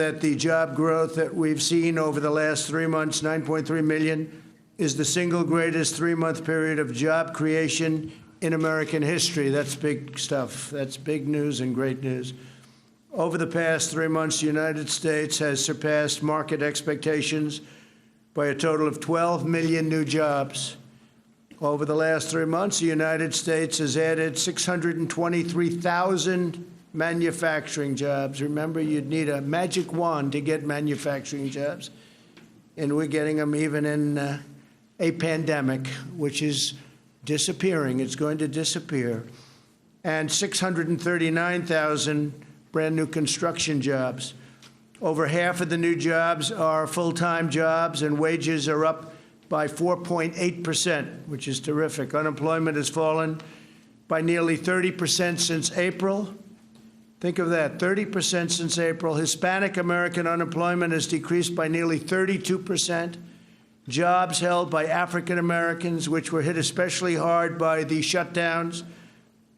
that the job growth that we've seen over the last 3 months, 9.3 million, is the single greatest three-month period of job creation in American history. That's big stuff. That's big news and great news. Over the past 3 months, the United States has surpassed market expectations by a total of 12 million new jobs. Over the last 3 months, the United States has added 623,000 manufacturing jobs. Remember, you'd need a magic wand to get manufacturing jobs. And we're getting them even in a pandemic, which is disappearing. It's going to disappear. And 639,000 brand new construction jobs. Over half of the new jobs are full-time jobs, and wages are up by 4.8%, which is terrific. Unemployment has fallen by nearly 30% since April. Think of that, 30% since April. Hispanic American unemployment has decreased by nearly 32%. Jobs held by African Americans, which were hit especially hard by the shutdowns,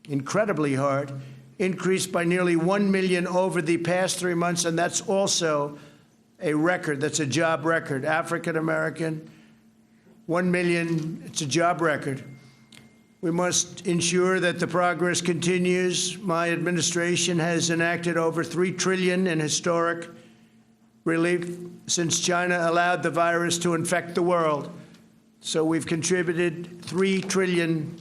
incredibly hard, increased by nearly 1 million over the past 3 months, and that's also a record. That's a job record. African American, 1 million, it's a job record. We must ensure that the progress continues. My administration has enacted over $3 trillion in historic relief since China allowed the virus to infect the world. So we've contributed $3 trillion.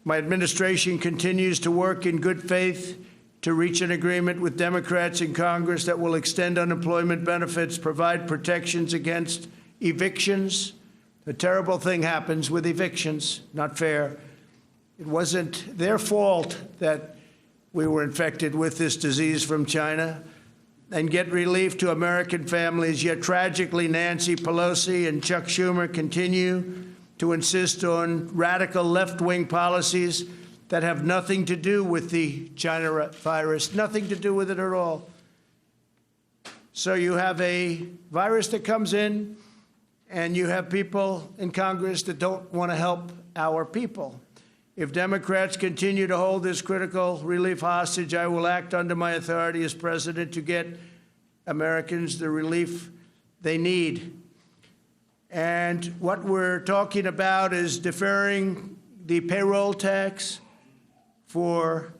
My administration continues to work in good faith to reach an agreement with Democrats in Congress that will extend unemployment benefits, provide protections against evictions. A terrible thing happens with evictions, not fair. It wasn't their fault that we were infected with this disease from China. And get relief to American families. Yet tragically, Nancy Pelosi and Chuck Schumer continue to insist on radical left-wing policies that have nothing to do with the China virus, nothing to do with it at all. So you have a virus that comes in, and you have people in Congress that don't want to help our people. If Democrats continue to hold this critical relief hostage, I will act under my authority as president to get Americans the relief they need. And what we're talking about is deferring the payroll tax for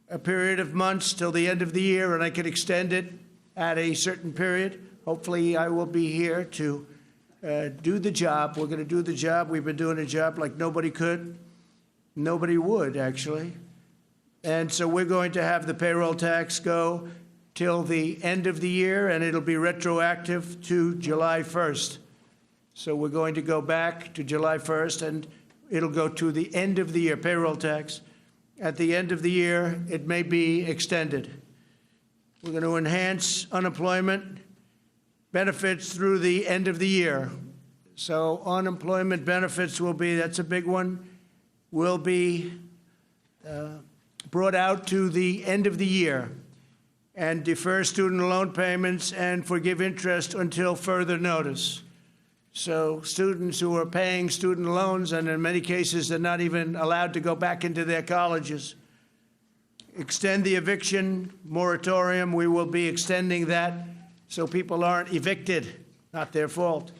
a period of months till the end of the year, and I can extend it at a certain period. Hopefully, I will be here to do the job. We're going to do the job. We've been doing a job like nobody could. Nobody would, actually. And so we're going to have the payroll tax go till the end of the year, and it'll be retroactive to July 1st. So we're going to go back to July 1st, and it'll go to the end of the year, payroll tax. At the end of the year, it may be extended. We're going to enhance unemployment benefits through the end of the year. So unemployment benefits will be, that's a big one, will be brought out to the end of the year, and defer student loan payments and forgive interest until further notice. So students who are paying student loans, and in many cases they're not even allowed to go back into their colleges. Extend the eviction moratorium. We will be extending that so people aren't evicted, not their fault.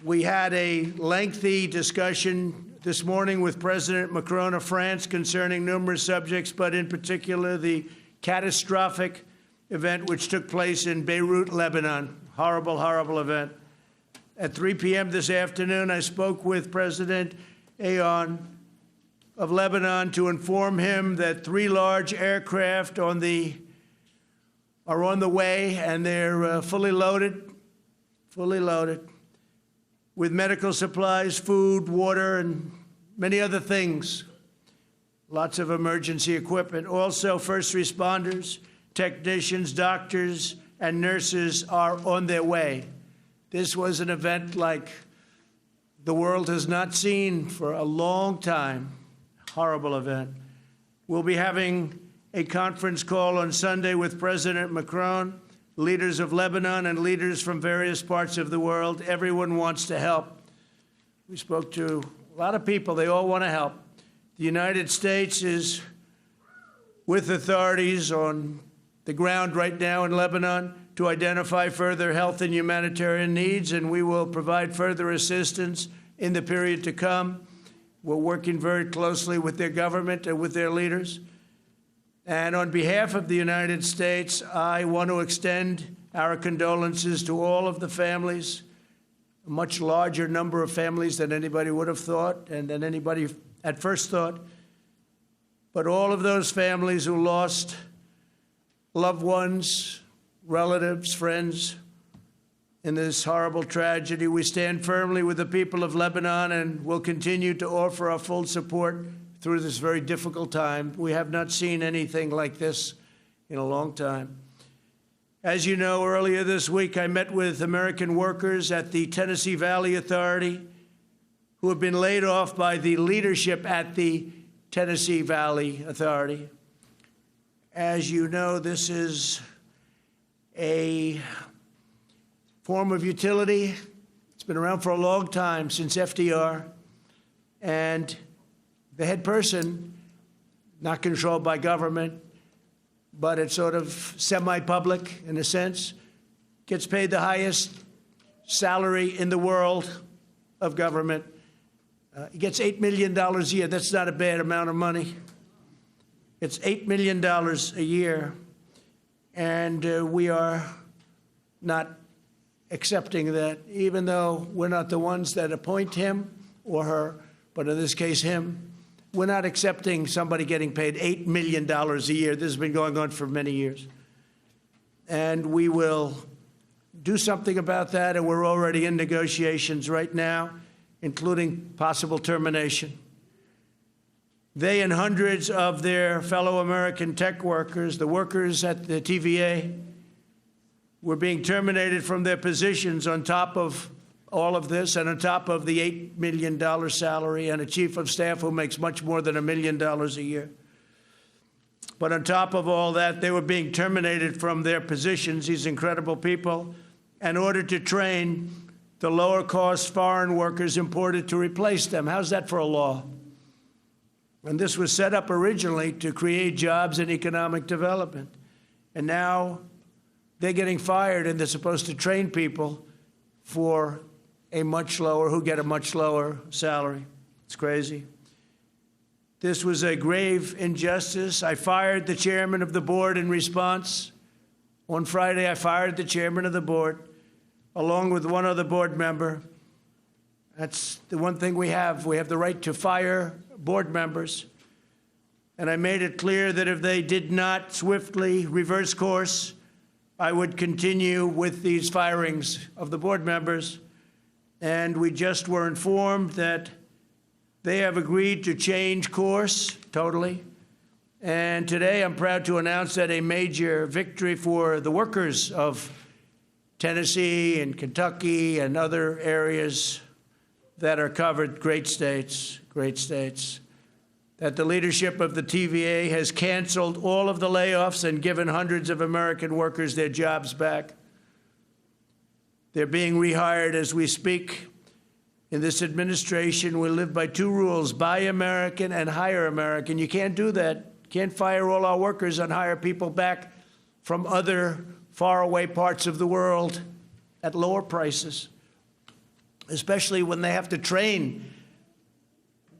We had a lengthy discussion this morning with President Macron of France concerning numerous subjects, but in particular the catastrophic event which took place in Beirut, Lebanon. Horrible, horrible event. At 3 p.m. this afternoon, I spoke with President Aoun of Lebanon to inform him that 3 large aircraft are on the way, and they're fully loaded with medical supplies, food, water, and many other things. Lots of emergency equipment. Also, first responders, technicians, doctors, and nurses are on their way. This was an event like the world has not seen for a long time. Horrible event. We'll be having a conference call on Sunday with President Macron, leaders of Lebanon, and leaders from various parts of the world. Everyone wants to help. We spoke to a lot of people. They all want to help. The United States is with authorities on the ground right now in Lebanon to identify further health and humanitarian needs, and we will provide further assistance in the period to come. We're working very closely with their government and with their leaders. And on behalf of the United States, I want to extend our condolences to all of the families, a much larger number of families than anybody would have thought and than anybody at first thought. But all of those families who lost loved ones, relatives, friends in this horrible tragedy, we stand firmly with the people of Lebanon and will continue to offer our full support through this very difficult time. We have not seen anything like this in a long time. As you know, earlier this week, I met with American workers at the Tennessee Valley Authority who have been laid off by the leadership at the Tennessee Valley Authority. As you know, this is a form of utility. It's been around for a long time, since FDR. And the head person, not controlled by government, but it's sort of semi-public in a sense, gets paid the highest salary in the world of government. He gets $8 million a year. That's not a bad amount of money. It's $8 million a year, and we are not accepting that, even though we're not the ones that appoint him or her, but in this case him. We're not accepting somebody getting paid $8 million a year. This has been going on for many years. And we will do something about that, and we're already in negotiations right now, including possible termination. They and hundreds of their fellow American tech workers, the workers at the TVA, were being terminated from their positions on top of all of this and on top of the $8 million salary and a chief of staff who makes much more than $1 million a year. But on top of all that, they were being terminated from their positions, these incredible people, in order to train the lower-cost foreign workers imported to replace them. How's that for a law? And this was set up originally to create jobs and economic development. And now they're getting fired, and they're supposed to train people for a much lower, who get a much lower salary. It's crazy. This was a grave injustice. I fired the chairman of the board in response. On Friday, I fired the chairman of the board, along with one other board member. That's the one thing we have. We have the right to fire board members. And I made it clear that if they did not swiftly reverse course, I would continue with these firings of the board members. And we just were informed that they have agreed to change course totally. And today I'm proud to announce that a major victory for the workers of Tennessee and Kentucky and other areas that are covered, great states, that the leadership of the TVA has canceled all of the layoffs and given hundreds of American workers their jobs back. They're being rehired as we speak. In this administration, we live by two rules: buy American and hire American. You can't do that. Can't fire all our workers and hire people back from other faraway parts of the world at lower prices, especially when they have to train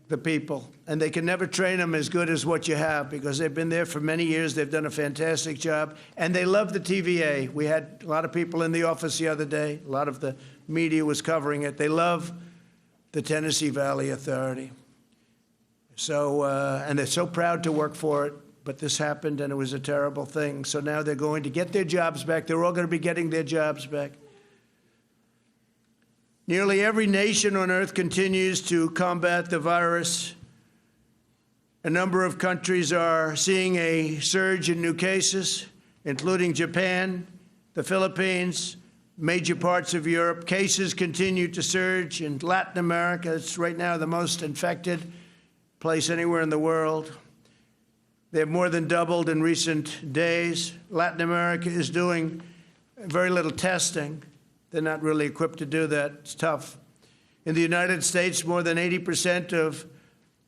the people. And they can never train them as good as what you have, because they've been there for many years. They've done a fantastic job. And they love the TVA. We had a lot of people in the office the other day. A lot of the media was covering it. They love the Tennessee Valley Authority. So, and they're so proud to work for it. But this happened, and it was a terrible thing. So now they're going to get their jobs back. They're all going to be getting their jobs back. Nearly every nation on earth continues to combat the virus. A number of countries are seeing a surge in new cases, including Japan, the Philippines, major parts of Europe. Cases continue to surge in Latin America. It's right now the most infected place anywhere in the world. They've more than doubled in recent days. Latin America is doing very little testing. They're not really equipped to do that. It's tough. In the United States, more than 80% of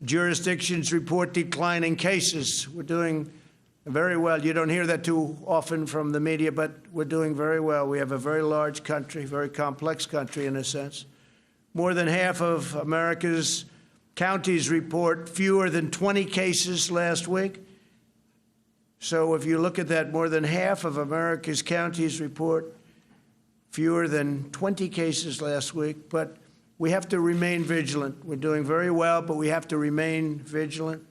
jurisdictions report declining cases. We're doing Very well. You don't hear that too often from the media, but we're doing very well. We have a very large country, very complex country in a sense. More than half of America's counties report fewer than 20 cases last week. So if you look at that, more than half of America's counties report fewer than 20 cases last week. But we have to remain vigilant. We're doing very well, but we have to remain vigilant.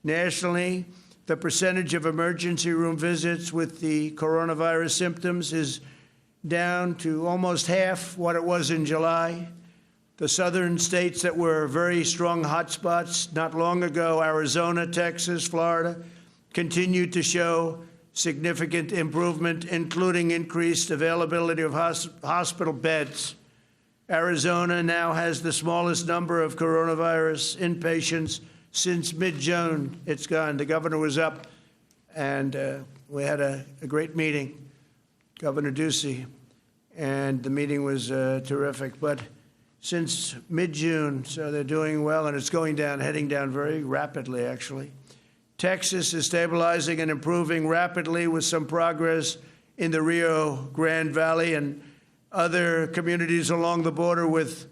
Nationally, the percentage of emergency room visits with the coronavirus symptoms is down to almost half what it was in July. The southern states that were very strong hotspots not long ago, Arizona, Texas, Florida, continue to show significant improvement, including increased availability of hospital beds. Arizona now has the smallest number of coronavirus inpatients since mid-June. It's gone. The governor was up, and we had a great meeting, Governor Ducey, and the meeting was terrific. But since mid-June, so they're doing well, and it's going down, heading down very rapidly, actually. Texas is stabilizing and improving rapidly with some progress in the Rio Grande Valley and other communities along the border with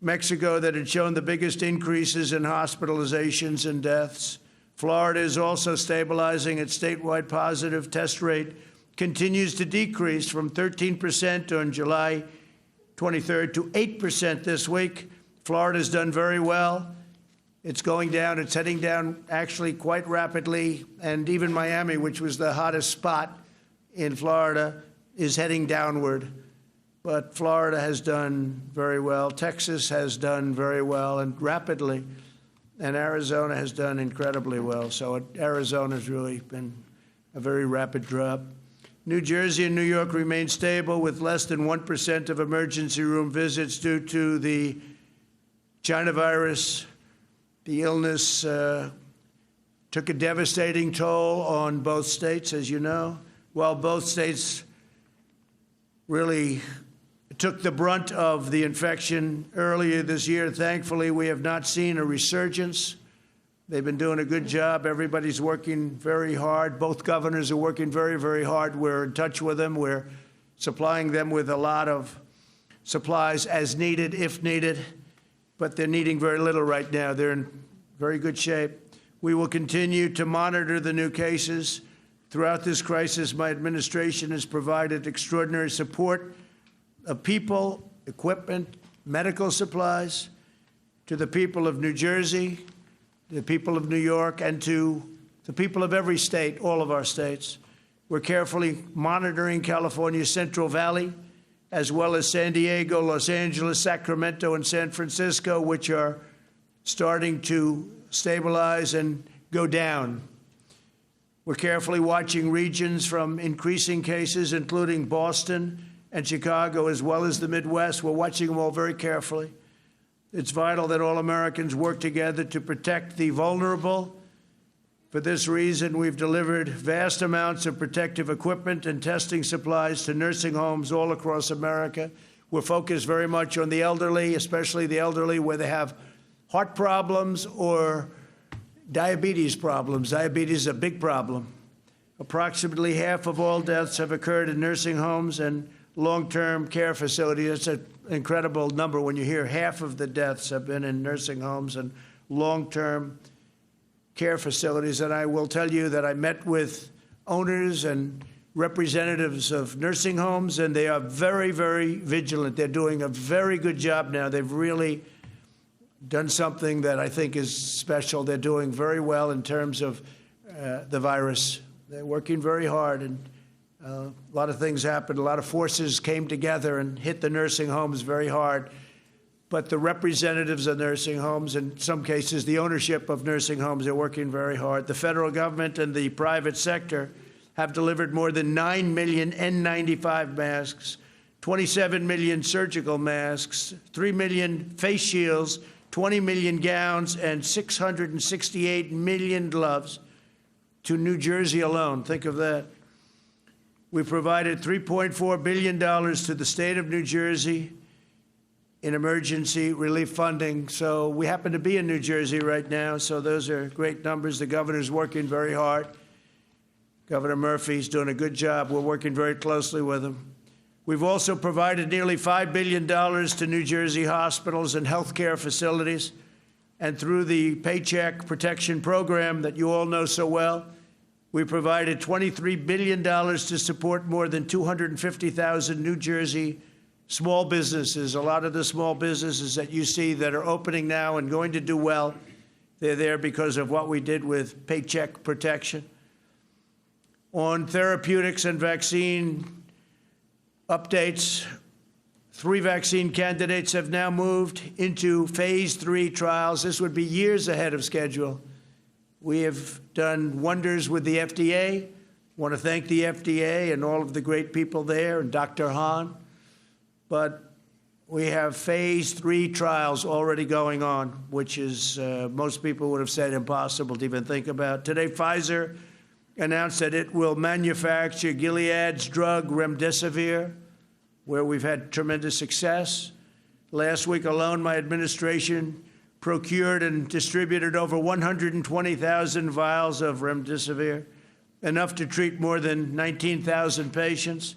Mexico that had shown the biggest increases in hospitalizations and deaths. Florida is also stabilizing. Its statewide positive test rate continues to decrease from 13% on July 23rd to 8% this week. Florida's done very well. It's going down. It's heading down actually quite rapidly. And even Miami, which was the hottest spot in Florida, is heading downward. But Florida has done very well. Texas has done very well and rapidly. And Arizona has done incredibly well. So Arizona's really been a very rapid drop. New Jersey and New York remain stable with less than 1% of emergency room visits due to the China virus. The illness took a devastating toll on both states, as you know. While both states really took the brunt of the infection earlier this year, thankfully, we have not seen a resurgence. They've been doing a good job. Everybody's working very hard. Both governors are working very, very hard. We're in touch with them. We're supplying them with a lot of supplies as needed, if needed. But they're needing very little right now. They're in very good shape. We will continue to monitor the new cases. Throughout this crisis, my administration has provided extraordinary support of people, equipment, medical supplies to the people of New Jersey, the people of New York, and to the people of every state, all of our states. We're carefully monitoring California's Central Valley, as well as San Diego, Los Angeles, Sacramento, and San Francisco, which are starting to stabilize and go down. We're carefully watching regions from increasing cases, including Boston and Chicago, as well as the Midwest. We're watching them all very carefully. It's vital that all Americans work together to protect the vulnerable. For this reason, we've delivered vast amounts of protective equipment and testing supplies to nursing homes all across America. We're focused very much on the elderly, especially the elderly where they have heart problems or diabetes problems. Diabetes is a big problem. Approximately half of all deaths have occurred in nursing homes and long-term care facilities. That's an incredible number when you hear half of the deaths have been in nursing homes and long-term care facilities. And I will tell you that I met with owners and representatives of nursing homes, and they are very, very vigilant. They're doing a very good job now. They've really done something that I think is special. They're doing very well in terms of the virus. They're working very hard, and a lot of things happened. A lot of forces came together and hit the nursing homes very hard. But the representatives of nursing homes, in some cases the ownership of nursing homes, are working very hard. The federal government and the private sector have delivered more than 9 million N95 masks, 27 million surgical masks, 3 million face shields, 20 million gowns, and 668 million gloves to New Jersey alone. Think of that. We provided $3.4 billion to the state of New Jersey in emergency relief funding. So we happen to be in New Jersey right now, so those are great numbers. The governor's working very hard. Governor Murphy's doing a good job. We're working very closely with him. We've also provided nearly $5 billion to New Jersey hospitals and healthcare facilities. And through the Paycheck Protection Program that you all know so well, we provided $23 billion to support more than 250,000 New Jersey small businesses. A lot of the small businesses that you see that are opening now and going to do well, they're there because of what we did with Paycheck Protection. On therapeutics and vaccine updates, 3 vaccine candidates have now moved into phase 3 trials. This would be years ahead of schedule. We have done wonders with the FDA. I want to thank the FDA and all of the great people there and Dr. Hahn. But we have phase 3 trials already going on, which is most people would have said impossible to even think about. Today, Pfizer announced that it will manufacture Gilead's drug remdesivir, where we've had tremendous success. Last week alone, my administration procured and distributed over 120,000 vials of remdesivir, enough to treat more than 19,000 patients.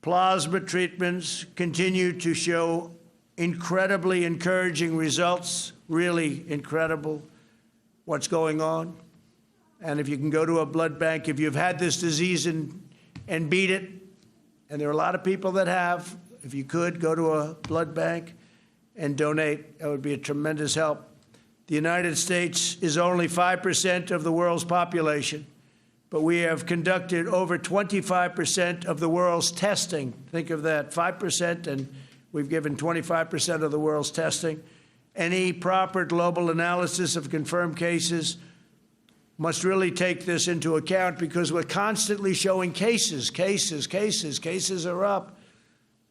Plasma treatments continue to show incredibly encouraging results, really incredible what's going on. And if you can go to a blood bank, if you've had this disease and beat it, and there are a lot of people that have, if you could, go to a blood bank and donate, that would be a tremendous help. The United States is only 5% of the world's population, but we have conducted over 25% of the world's testing. Think of that, 5%, and we've given 25% of the world's testing. Any proper global analysis of confirmed cases must really take this into account, because we're constantly showing cases are up.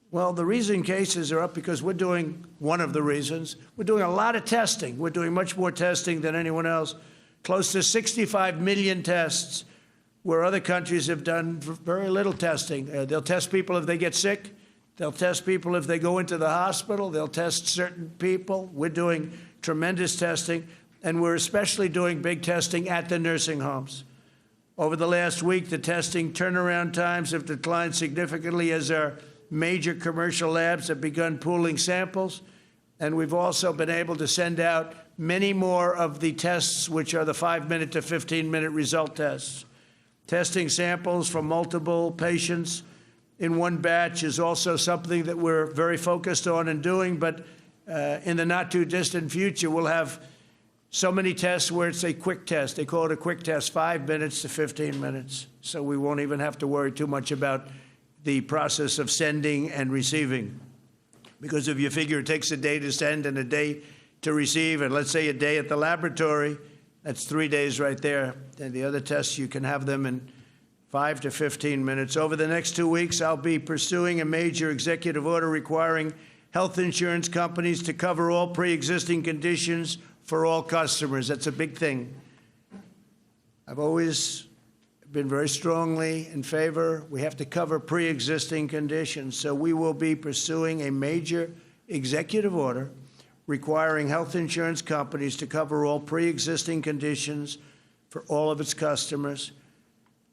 Well, the reason cases are up because we're doing, one of the reasons, we're doing a lot of testing. We're doing much more testing than anyone else, close to 65 million tests, where other countries have done very little testing. They'll test people if they get sick. They'll test people if they go into the hospital. They'll test certain people. We're doing tremendous testing. And we're especially doing big testing at the nursing homes. Over the last week, the testing turnaround times have declined significantly as our major commercial labs have begun pooling samples. And we've also been able to send out many more of the tests, which are the 5-minute to 15-minute result tests. Testing samples from multiple patients in one batch is also something that we're very focused on and doing. But in the not-too-distant future, we'll have so many tests where it's a quick test. They call it a quick test, 5 minutes to 15 minutes. So we won't even have to worry too much about the process of sending and receiving. Because if you figure it takes a day to send and a day to receive, and let's say a day at the laboratory, that's 3 days right there. And the other tests, you can have them in 5 to 15 minutes. Over the next 2 weeks, I'll be pursuing a major executive order requiring health insurance companies to cover all pre-existing conditions for all customers. That's a big thing. I've always been very strongly in favor. We have to cover pre-existing conditions. So we will be pursuing a major executive order requiring health insurance companies to cover all pre-existing conditions for all of its customers.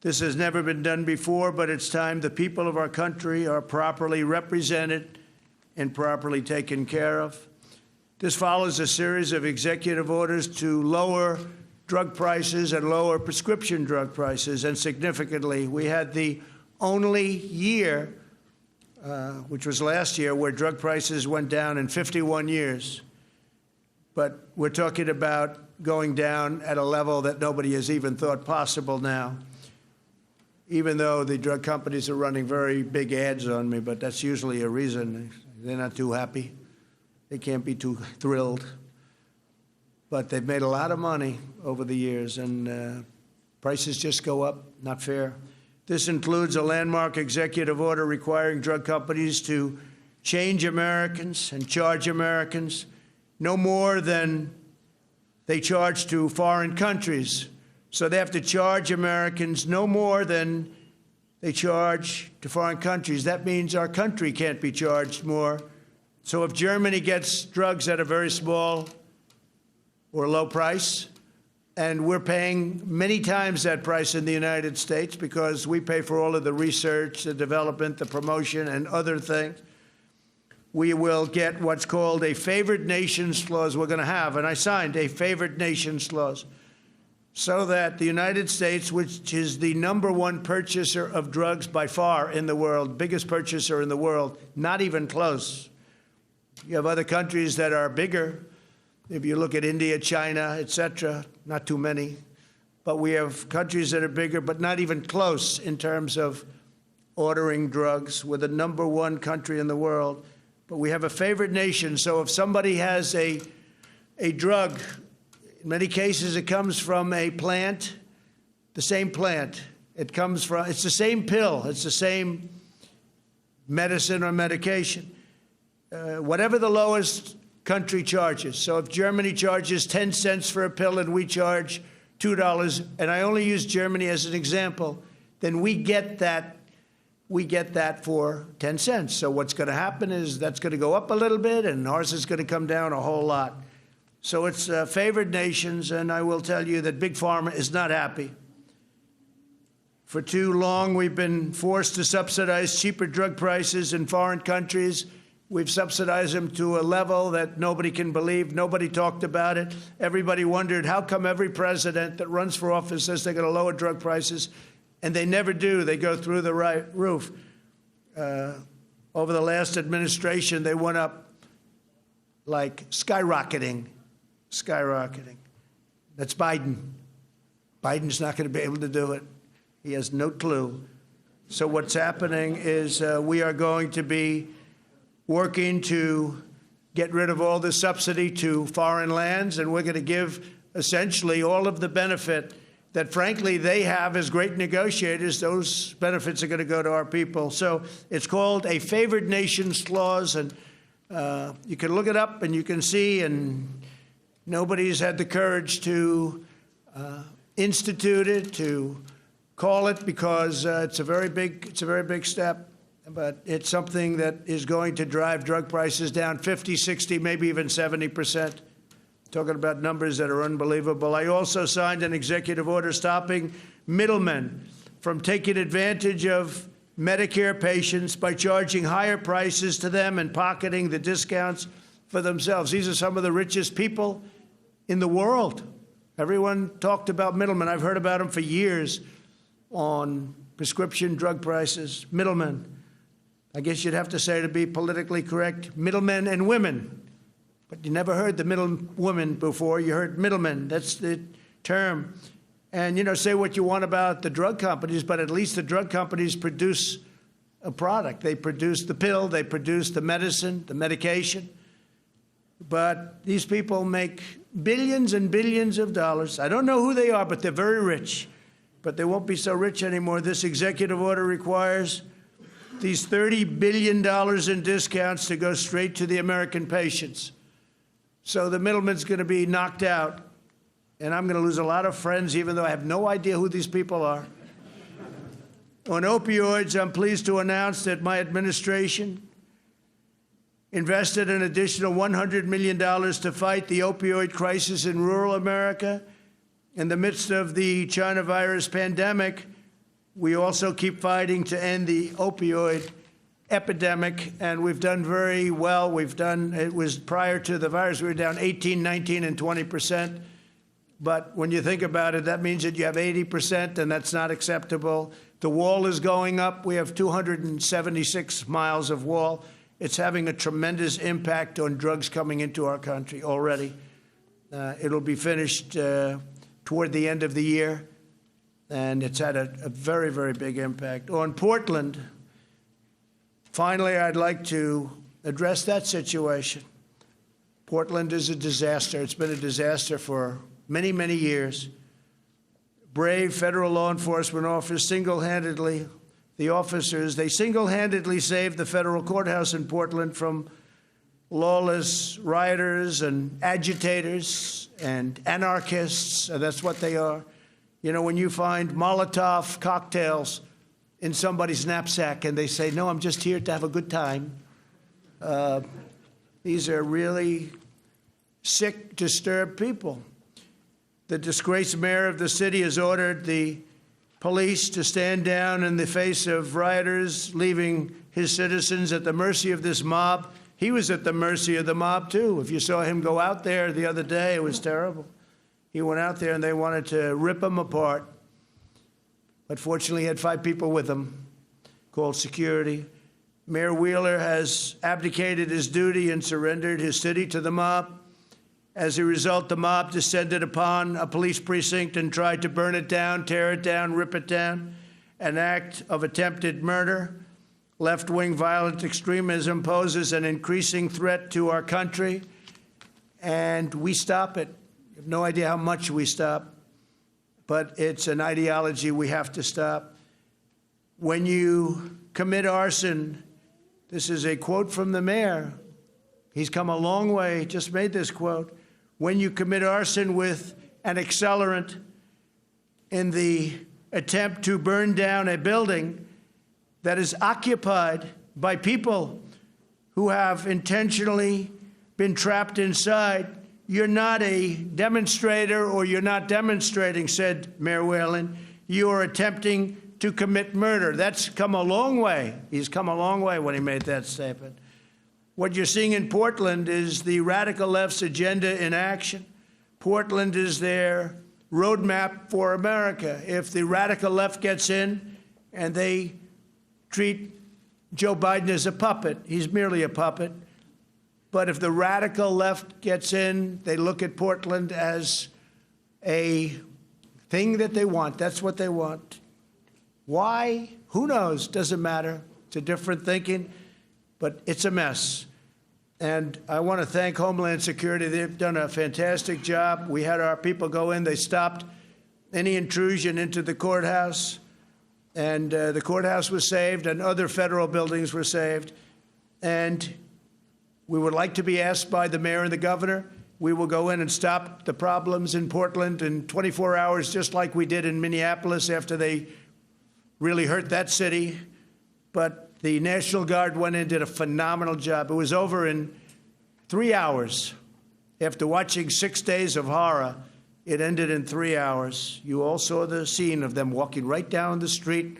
This has never been done before, but it's time the people of our country are properly represented and properly taken care of. This follows a series of executive orders to lower drug prices and lower prescription drug prices, and significantly. We had the only year, which was last year, where drug prices went down in 51 years. But we're talking about going down at a level that nobody has even thought possible now, even though the drug companies are running very big ads on me, but that's usually a reason. They're not too happy. They can't be too thrilled. But they've made a lot of money over the years, and prices just go up. Not fair. This includes a landmark executive order requiring drug companies to change Americans and charge Americans no more than they charge to foreign countries. So they have to charge Americans no more than they charge to foreign countries. That means our country can't be charged more. So if Germany gets drugs at a very small or low price, And we're paying many times that price in the United States because we pay for all of the research, the development, the promotion, and other things. We will get what's called a favored nations clause we're going to have, and I signed a favored nations clause, so that the United States, which is the #1 purchaser of drugs by far in the world, biggest purchaser in the world, not even close. You have other countries that are bigger. If you look at India, China, et cetera, not too many. But we have countries that are bigger, but not even close in terms of ordering drugs. We're the #1 country in the world. But we have a favored nation. So if somebody has a drug, in many cases it comes from a plant, the same plant. It's the same pill. It's the same medicine or medication. Whatever the lowest country charges. So if Germany charges 10 cents for a pill and we charge $2, and I only use Germany as an example, then we get that for 10 cents. So what's going to happen is that's going to go up a little bit and ours is going to come down a whole lot. So it's favored nations, and I will tell you that Big Pharma is not happy. For too long, we've been forced to subsidize cheaper drug prices in foreign countries. We've subsidized them to a level that nobody can believe. Nobody talked about it. Everybody wondered, how come every president that runs for office says they're going to lower drug prices, and they never do. They go through the roof. Over the last administration, they went up like skyrocketing. That's Biden. Biden's not going to be able to do it. He has no clue. So what's happening is we are going to be working to get rid of all the subsidy to foreign lands, and we're going to give essentially all of the benefit that, frankly, they have as great negotiators. Those benefits are going to go to our people. So it's called a favored nations clause, and you can look it up and you can see, and nobody's had the courage to institute it, to call it, because it's a very big step. But it's something that is going to drive drug prices down 50, 60, maybe even 70%. Talking about numbers that are unbelievable. I also signed an executive order stopping middlemen from taking advantage of Medicare patients by charging higher prices to them and pocketing the discounts for themselves. These are some of the richest people in the world. Everyone talked about middlemen. I've heard about them for years on prescription drug prices. Middlemen. I guess you'd have to say, to be politically correct, middlemen and women. But you never heard the middlewoman before. You heard middlemen. That's the term. And, say what you want about the drug companies, but at least the drug companies produce a product. They produce the pill. They produce the medicine, the medication. But these people make billions and billions of dollars. I don't know who they are, but they're very rich. But they won't be so rich anymore. This executive order requires these $30 billion in discounts to go straight to the American patients. So the middleman's going to be knocked out, and I'm going to lose a lot of friends, even though I have no idea who these people are. On opioids, I'm pleased to announce that my administration invested an additional $100 million to fight the opioid crisis in rural America. In the midst of the China virus pandemic, we also keep fighting to end the opioid epidemic, and we've done very well. It was prior to the virus, we were down 18, 19, and 20%. But when you think about it, that means that you have 80%, and that's not acceptable. The wall is going up. We have 276 miles of wall. It's having a tremendous impact on drugs coming into our country already. It'll be finished toward the end of the year. And it's had a very, very big impact. On Portland, finally, I'd like to address that situation. Portland is a disaster. It's been a disaster for many, many years. Brave federal law enforcement officers single-handedly saved the federal courthouse in Portland from lawless rioters and agitators and anarchists, and that's what they are. When you find Molotov cocktails in somebody's knapsack and they say, no, I'm just here to have a good time. These are really sick, disturbed people. The disgraced mayor of the city has ordered the police to stand down in the face of rioters, leaving his citizens at the mercy of this mob. He was at the mercy of the mob, too. If you saw him go out there the other day, it was terrible. He went out there and they wanted to rip him apart. But fortunately, he had 5 people with him, called security. Mayor Wheeler has abdicated his duty and surrendered his city to the mob. As a result, the mob descended upon a police precinct and tried to burn it down, tear it down, rip it down, an act of attempted murder. Left-wing violent extremism poses an increasing threat to our country, and we stop it. You have no idea how much we stop, but it's an ideology we have to stop. When you commit arson, this is a quote from the mayor. He's come a long way, just made this quote. When you commit arson with an accelerant in the attempt to burn down a building that is occupied by people who have intentionally been trapped inside, you're not a demonstrator or you're not demonstrating, said Mayor Whelan. You are attempting to commit murder. That's come a long way. He's come a long way when he made that statement. What you're seeing in Portland is the radical left's agenda in action. Portland is their roadmap for America. If the radical left gets in and they treat Joe Biden as a puppet, he's merely a puppet. But if the radical left gets in, they look at Portland as a thing that they want. That's what they want. Why? Who knows? Doesn't matter. It's a different thinking. But it's a mess. And I want to thank Homeland Security. They've done a fantastic job. We had our people go in. They stopped any intrusion into the courthouse. And the courthouse was saved, and other federal buildings were saved. And we would like to be asked by the mayor and the governor. We will go in and stop the problems in Portland in 24 hours, just like we did in Minneapolis after they really hurt that city. But the National Guard went in and did a phenomenal job. It was over in 3 hours. After watching 6 days of horror, it ended in 3 hours. You all saw the scene of them walking right down the street.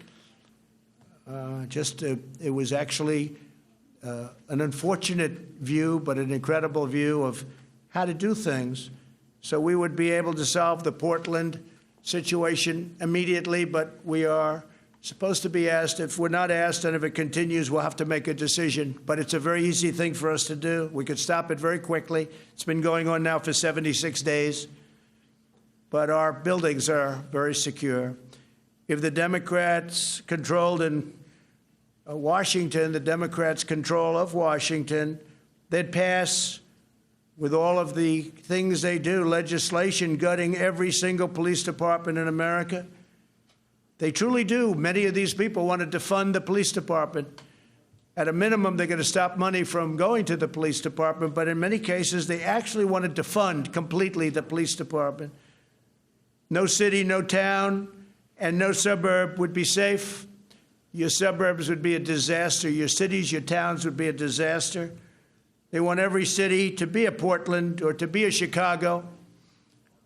It was actually an unfortunate view, but an incredible view of how to do things. So we would be able to solve the Portland situation immediately, but we are supposed to be asked. If we're not asked, and if it continues, we'll have to make a decision. But it's a very easy thing for us to do. We could stop it very quickly. It's been going on now for 76 days. But our buildings are very secure. If the Democrats controlled in Washington, the Democrats' control of Washington, they'd pass, with all of the things they do, legislation gutting every single police department in America. They truly do. Many of these people want to defund the police department. At a minimum, they're going to stop money from going to the police department, but in many cases, they actually want to defund completely the police department. No city, no town, and no suburb would be safe. Your suburbs would be a disaster. Your cities, your towns would be a disaster. They want every city to be a Portland or to be a Chicago,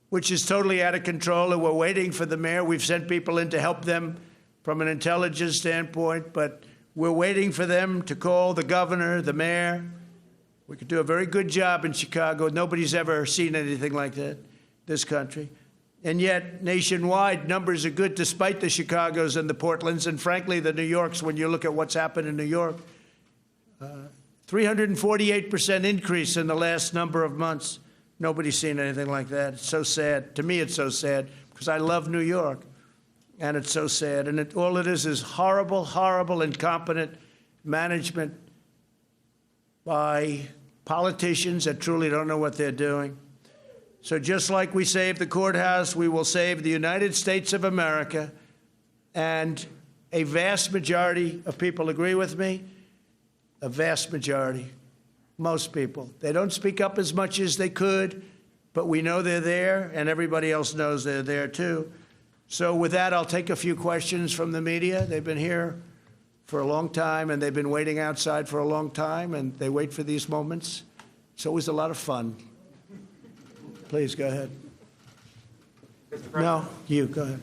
which is totally out of control, and we're waiting for the mayor. We've sent people in to help them from an intelligence standpoint, but we're waiting for them to call the governor, the mayor. We could do a very good job in Chicago. Nobody's ever seen anything like that, this country. And yet, nationwide, numbers are good despite the Chicagos and the Portlands, and frankly, the New Yorks, when you look at what's happened in New York. 348% increase in the last number of months. Nobody's seen anything like that. It's so sad. To me, it's so sad because I love New York, and it's so sad. And all it is horrible, horrible, incompetent management by politicians that truly don't know what they're doing. So just like we saved the courthouse, we will save the United States of America. And a vast majority of people agree with me, a vast majority. Most people. They don't speak up as much as they could, but we know they're there, and everybody else knows they're there, too. So with that, I'll take a few questions from the media. They've been here for a long time, and they've been waiting outside for a long time, and they wait for these moments. It's always a lot of fun. Please, go ahead. No, you, go ahead.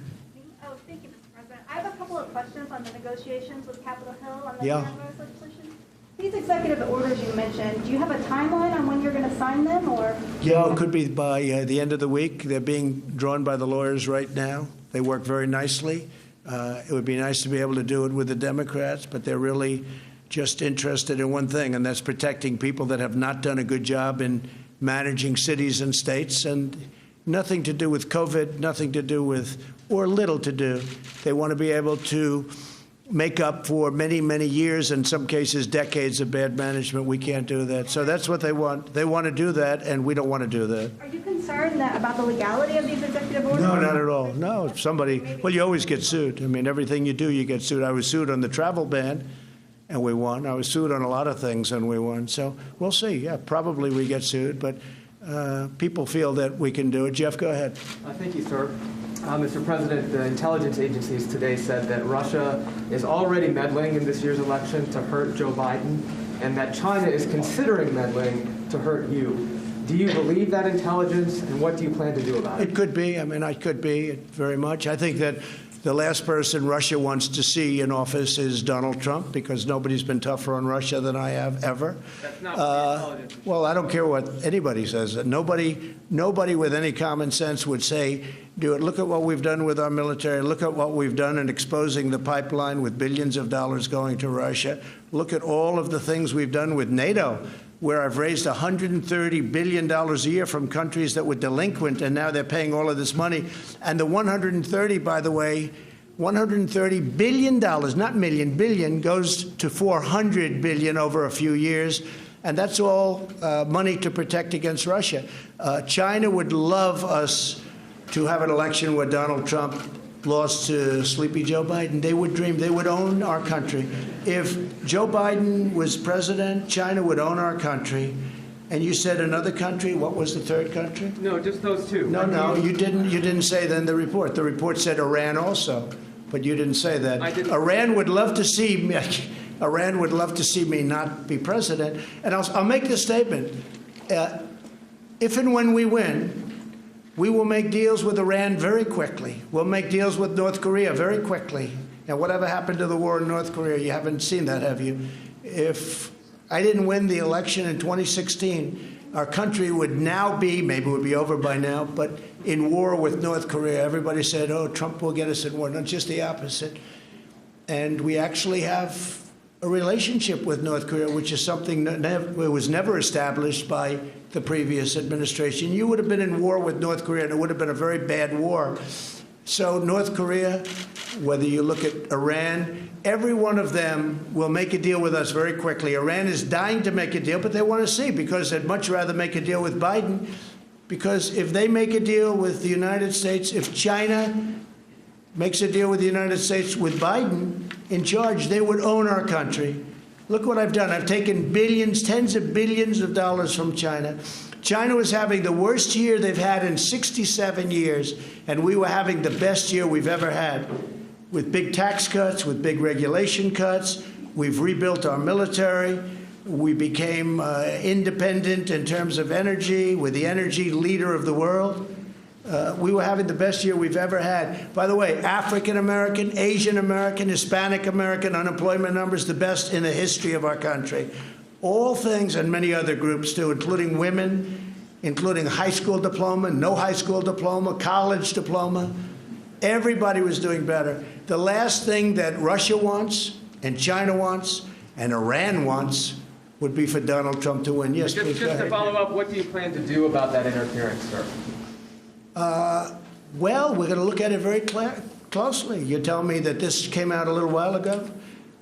Oh, thank you, Mr. President. I have a couple of questions on the negotiations with Capitol Hill on the Yeah. coronavirus legislation. These executive orders you mentioned, do you have a timeline on when you're going to sign them, or? Yeah, it could be by the end of the week. They're being drawn by the lawyers right now. They work very nicely. It would be nice to be able to do it with the Democrats, but they're really just interested in one thing, and that's protecting people that have not done a good job in managing cities and states, and nothing to do with COVID, nothing to do with, or little to do. They want to be able to make up for many, many years, in some cases decades of bad management. We can't do that. So that's what they want. They want to do that, and we don't want to do that. Are you concerned about the legality of these executive orders? No, not at all. No, if somebody, well, you always get sued. I mean, everything you do, you get sued. I was sued on the travel ban, and we won. I was sued on a lot of things, and we won. So we'll see. Yeah, probably we get sued, but people feel that we can do it. Jeff, go ahead. Thank you, sir. Mr. President, the intelligence agencies today said that Russia is already meddling in this year's election to hurt Joe Biden, and that China is considering meddling to hurt you. Do you believe that intelligence, and what do you plan to do about it? It could be. I mean, I could be very much. I think that the last person Russia wants to see in office is Donald Trump, because nobody's been tougher on Russia than I have ever. That's not what the intelligence is. Well, I don't care what anybody says. Nobody with any common sense would say, do it. Look at what we've done with our military. Look at what we've done in exposing the pipeline with billions of dollars going to Russia. Look at all of the things we've done with NATO, where I've raised $130 billion a year from countries that were delinquent, and now they're paying all of this money. And the 130, by the way, $130 billion, not million, billion, goes to $400 billion over a few years. And that's all money to protect against Russia. China would love us to have an election where Donald Trump lost to Sleepy Joe Biden. They would dream. They would own our country. If Joe Biden was president, China would own our country. And you said another country. What was the third country? No, just those two. No, you didn't. You didn't say that in the report. The report said Iran also, but you didn't say that. I didn't. Iran would love to see me. Iran would love to see me not be president. And I'll make this statement: if and when we win, we will make deals with Iran very quickly. We'll make deals with North Korea very quickly. And whatever happened to the war in North Korea, you haven't seen that, have you? If I didn't win the election in 2016, our country would now be, maybe it would be over by now, but in war with North Korea. Everybody said, oh, Trump will get us in war. Not just the opposite. And we actually have a relationship with North Korea, which is something that was never established by the previous administration. You would have been in war with North Korea, and it would have been a very bad war. So North Korea, whether you look at Iran, every one of them will make a deal with us very quickly. Iran is dying to make a deal, but they want to see, because they'd much rather make a deal with Biden, because if they make a deal with the United States, if China makes a deal with the United States with Biden in charge, they would own our country. Look what I've done. I've taken billions, tens of billions of dollars from China. China was having the worst year they've had in 67 years, and we were having the best year we've ever had, with big tax cuts, with big regulation cuts. We've rebuilt our military. We became independent in terms of energy. We're the energy leader of the world. We were having the best year we've ever had. By the way, African-American, Asian-American, Hispanic-American unemployment numbers, the best in the history of our country. All things, and many other groups too, including women, including high school diploma, no high school diploma, college diploma. Everybody was doing better. The last thing that Russia wants, and China wants, and Iran wants would be for Donald Trump to win. Yes, please, Just to follow up, what do you plan to do about that interference, sir? Well, we're going to look at it very closely. You tell me that this came out a little while ago,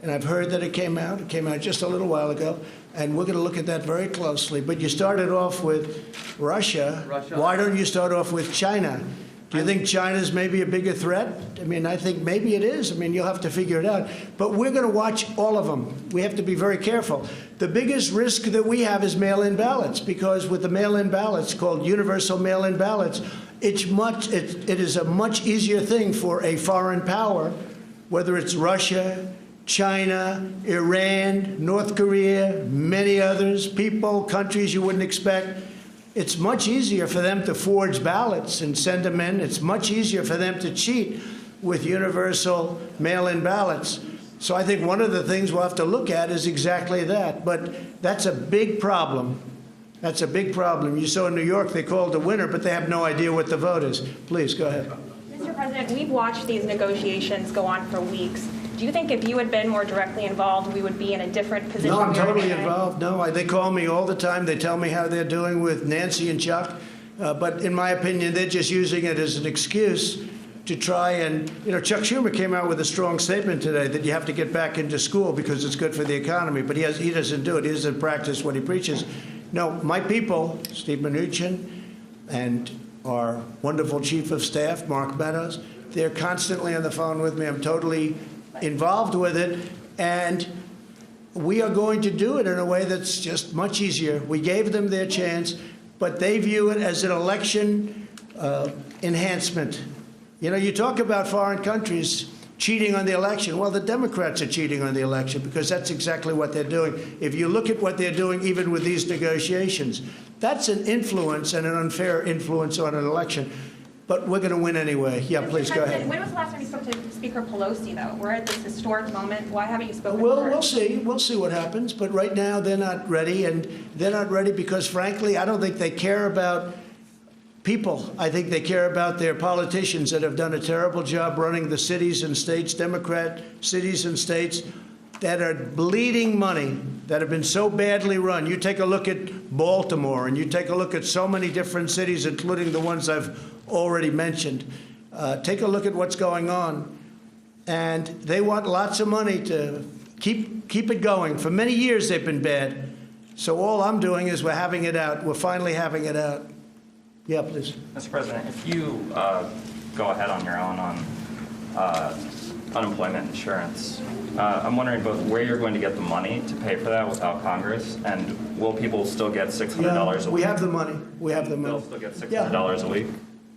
and I've heard that it came out. It came out just a little while ago, and we're going to look at that very closely. But you started off with Russia. Why don't you start off with China? Do you think China's maybe a bigger threat? I mean, I think maybe it is. I mean, you'll have to figure it out. But we're going to watch all of them. We have to be very careful. The biggest risk that we have is mail-in ballots, because with the mail-in ballots, called universal mail-in ballots, it is a much easier thing for a foreign power, whether it's Russia, China, Iran, North Korea, many others, people, countries you wouldn't expect, It's much easier for them to forge ballots and send them in. It's much easier for them to cheat with universal mail-in ballots. So I think one of the things we'll have to look at is exactly that. But that's a big problem. That's a big problem. You saw in New York, they called the winner, but they have no idea what the vote is. Please, go ahead. Mr. President, we've watched these negotiations go on for weeks. Do you think if you had been more directly involved, we would be in a different position? No, I'm here totally today? involved. No, they call me all the time. They tell me how they're doing with Nancy and Chuck. But in my opinion, they're just using it as an excuse to try and, Chuck Schumer came out with a strong statement today that you have to get back into school because it's good for the economy. But he doesn't do it. He doesn't practice what he preaches. No, my people, Steve Mnuchin and our wonderful chief of staff, Mark Meadows, they're constantly on the phone with me. I'm totally involved with it, and we are going to do it in a way that's just much easier. We gave them their chance, but they view it as an election enhancement. You talk about foreign countries cheating on the election. Well, the Democrats are cheating on the election because that's exactly what they're doing. If you look at what they're doing, even with these negotiations, that's an influence and an unfair influence on an election. But we're going to win anyway. Yeah, please go ahead. When was the last time you spoke to Speaker Pelosi, though? We're at this historic moment. Why haven't you spoken to her? We'll see. We'll see what happens. But right now, they're not ready. And they're not ready because, frankly, I don't think they care about people. I think they care about their politicians that have done a terrible job running the cities and states, Democrat cities and states, that are bleeding money, that have been so badly run. You take a look at Baltimore, and you take a look at so many different cities, including the ones I've already mentioned. Take a look at what's going on. And they want lots of money to keep it going. For many years, they've been bad. So all I'm doing is we're having it out. We're finally having it out. Yeah, please. Mr. President, if you go ahead on your own on unemployment insurance, I'm wondering both where you're going to get the money to pay for that without Congress, and will people still get $600 a week? We have the money. We have the money. They'll still get $600 a week?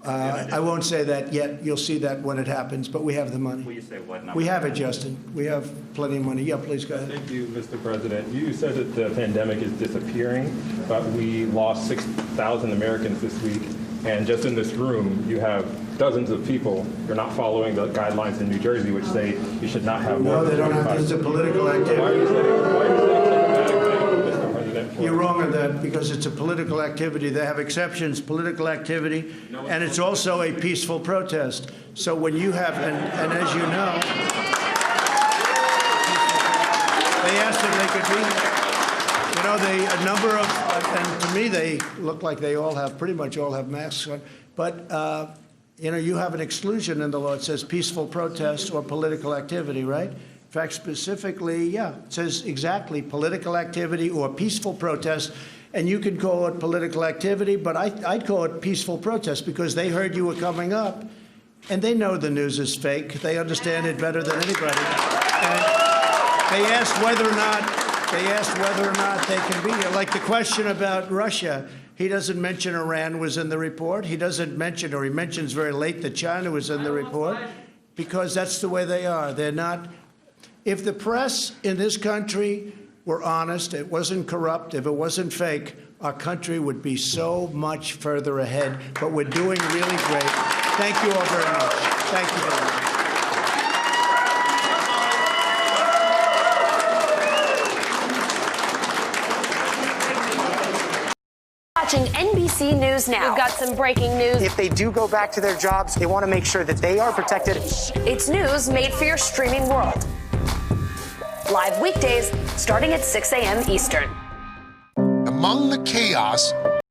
I won't say that yet. You'll see that when it happens, but we have the money. Will you say what number? We have it, Justin. We have plenty of money. Yeah, please go ahead. Thank you, Mr. President. You said that the pandemic is disappearing, but we lost 6,000 Americans this week. And just in this room, you have dozens of people who are not following the guidelines in New Jersey, which say you should not have more No, they don't have. This is a political activity. Why are you saying Mr. President? You're wrong on that because it's a political activity. They have exceptions, political activity, and it's also a peaceful protest. So when you have, and as you know, they asked if they could be. A number of, and to me, they look like they all have, pretty much all have masks on. But, you have an exclusion in the law. It says peaceful protest or political activity, right? In fact, specifically, it says exactly political activity or peaceful protest. And you can call it political activity, but I'd call it peaceful protest because they heard you were coming up. And they know the news is fake. They understand it better than anybody. And they asked whether or not they can be here. Like the question about Russia, he doesn't mention Iran was in the report. He doesn't mention, or he mentions very late that China was in the report, because that's the way they are. They're not. If the press in this country were honest, it wasn't corrupt, if it wasn't fake, our country would be so much further ahead. But we're doing really great. Thank you all very much. Thank you very much. Watching NBC News Now. We've got some breaking news. If they do go back to their jobs, they want to make sure that they are protected. It's news made for your streaming world. Live weekdays starting at 6 a.m. Eastern. Among the chaos,